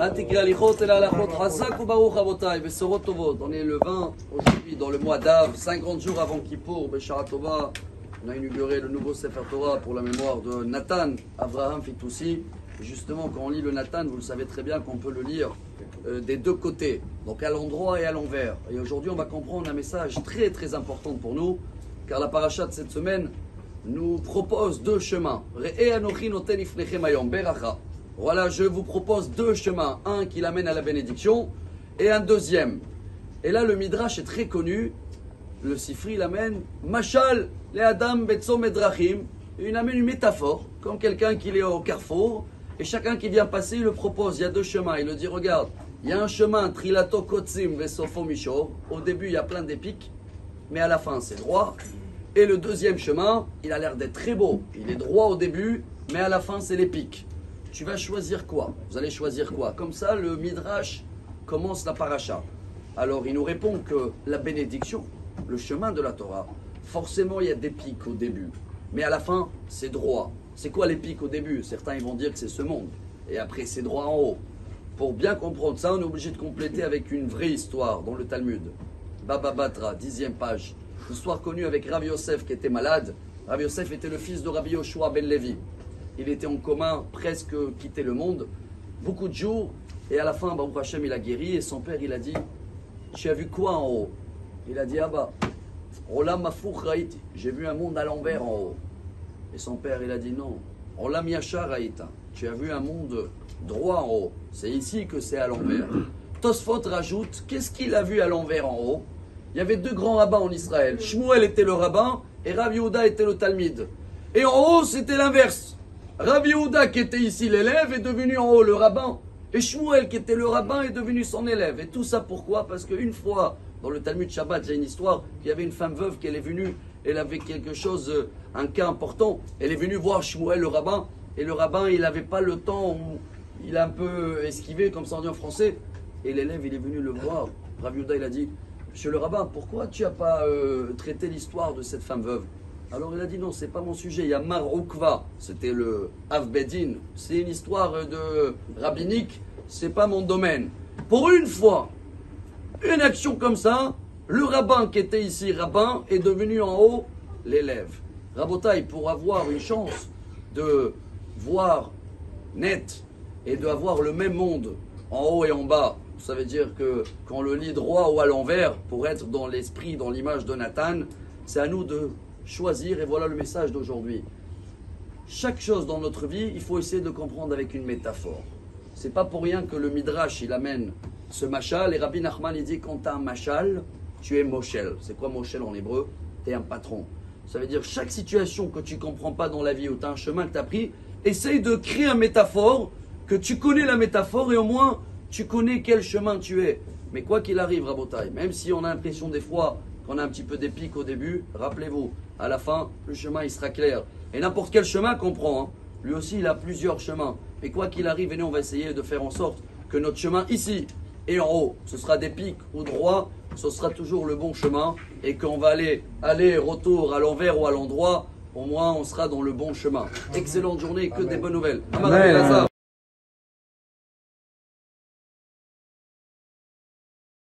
On est le 20 aujourd'hui dans le mois d'Av, 50 jours avant Kippour, Beshara Tova. On a inauguré le nouveau Sefer Torah pour la mémoire de Nathan Avraham Fitoussi. Justement, quand on lit le Nathan, vous le savez très bien qu'on peut le lire des deux côtés, donc à l'endroit et à l'envers. Et aujourd'hui, on va comprendre un message très très important pour nous, car la paracha de cette semaine nous propose deux chemins. Voilà, je vous propose deux chemins, un qui l'amène à la bénédiction et un deuxième. Et là, le Midrash est très connu. Le Sifri l'amène Mashal le Adam Betzom Edrachim. Il amène une métaphore, comme quelqu'un qui est au carrefour. Et chacun qui vient passer, il le propose. Il y a deux chemins. Il le dit, regarde, il y a un chemin, Trilato Kotzim Vesofo Mishor. Au début, il y a plein d'épiques, mais à la fin, c'est droit. Et le deuxième chemin, il a l'air d'être très beau. Il est droit au début, mais à la fin, c'est les pics. Tu vas choisir quoi? Vous allez choisir quoi? Comme ça, le Midrash commence la paracha. Alors, il nous répond que la bénédiction, le chemin de la Torah, forcément, il y a des pics au début. Mais à la fin, c'est droit. C'est quoi les pics au début? Certains ils vont dire que c'est ce monde. Et après, c'est droit en haut. Pour bien comprendre ça, on est obligé de compléter avec une vraie histoire dans le Talmud. Baba Batra, 10e page. Histoire connue avec Rabbi Yosef qui était malade. Rabbi Yosef était le fils de Rabbi Yoshua ben Levi. Il était en commun, presque quitté le monde. Beaucoup de jours. Et à la fin, Baruch Hashem, il a guéri. Et son père, il a dit, tu as vu quoi en haut? Il a dit, ah bah, Olam Mafouch Raïti. J'ai vu un monde à l'envers en haut. Et son père, il a dit, non. Olam Yashar Raïta. Tu as vu un monde droit en haut. C'est ici que c'est à l'envers. Tosfot rajoute, qu'est-ce qu'il a vu à l'envers en haut? Il y avait deux grands rabbins en Israël. Shmuel était le rabbin et Rabbi Yehuda était le talmid. Et en haut, c'était l'inverse. Rabbi Yehuda, qui était ici l'élève, est devenu en haut le rabbin. Et Shmuel, qui était le rabbin, est devenu son élève. Et tout ça pourquoi? Parce qu'une fois, dans le Talmud Shabbat, il y a une histoire, il y avait une femme veuve qui est venue, elle avait quelque chose, un cas important. Elle est venue voir Shmuel, le rabbin. Et le rabbin, il n'avait pas le temps, il a un peu esquivé, comme ça on dit en français. Et l'élève, il est venu le voir. Rabbi Yehuda, il a dit, monsieur le rabbin, pourquoi tu n'as pas traité l'histoire de cette femme veuve? Alors il a dit non, c'est pas mon sujet. Il y a Mar Ukva, c'était le Avbedin. C'est une histoire de rabbinique, c'est pas mon domaine. Pour une fois, une action comme ça, le rabbin qui était ici rabbin est devenu en haut l'élève. Rabotaï, pour avoir une chance de voir net et d'avoir le même monde en haut et en bas, ça veut dire que quand on le lit droit ou à l'envers, pour être dans l'esprit, dans l'image de Nathan, c'est à nous de choisir, et voilà le message d'aujourd'hui. Chaque chose dans notre vie, il faut essayer de comprendre avec une métaphore. C'est pas pour rien que le Midrash, il amène ce machal, et Rabbi Nachman, il dit, quand tu as un machal, tu es moshel. C'est quoi moshel en hébreu? Tu es un patron. Ça veut dire, chaque situation que tu comprends pas dans la vie, ou tu as un chemin que tu as pris, essaye de créer une métaphore, que tu connais la métaphore, et au moins, tu connais quel chemin tu es. Mais quoi qu'il arrive, Rabotai, même si on a l'impression des fois qu'on a un petit peu d'épique au début, rappelez-vous, à la fin, le chemin il sera clair. Et n'importe quel chemin qu'on prend, hein, lui aussi il a plusieurs chemins. Mais quoi qu'il arrive, et nous on va essayer de faire en sorte que notre chemin ici et en haut, ce sera des pics ou droit, ce sera toujours le bon chemin. Et qu'on va aller retour à l'envers ou à l'endroit, au moins on sera dans le bon chemin. Excellente journée, que des bonnes nouvelles.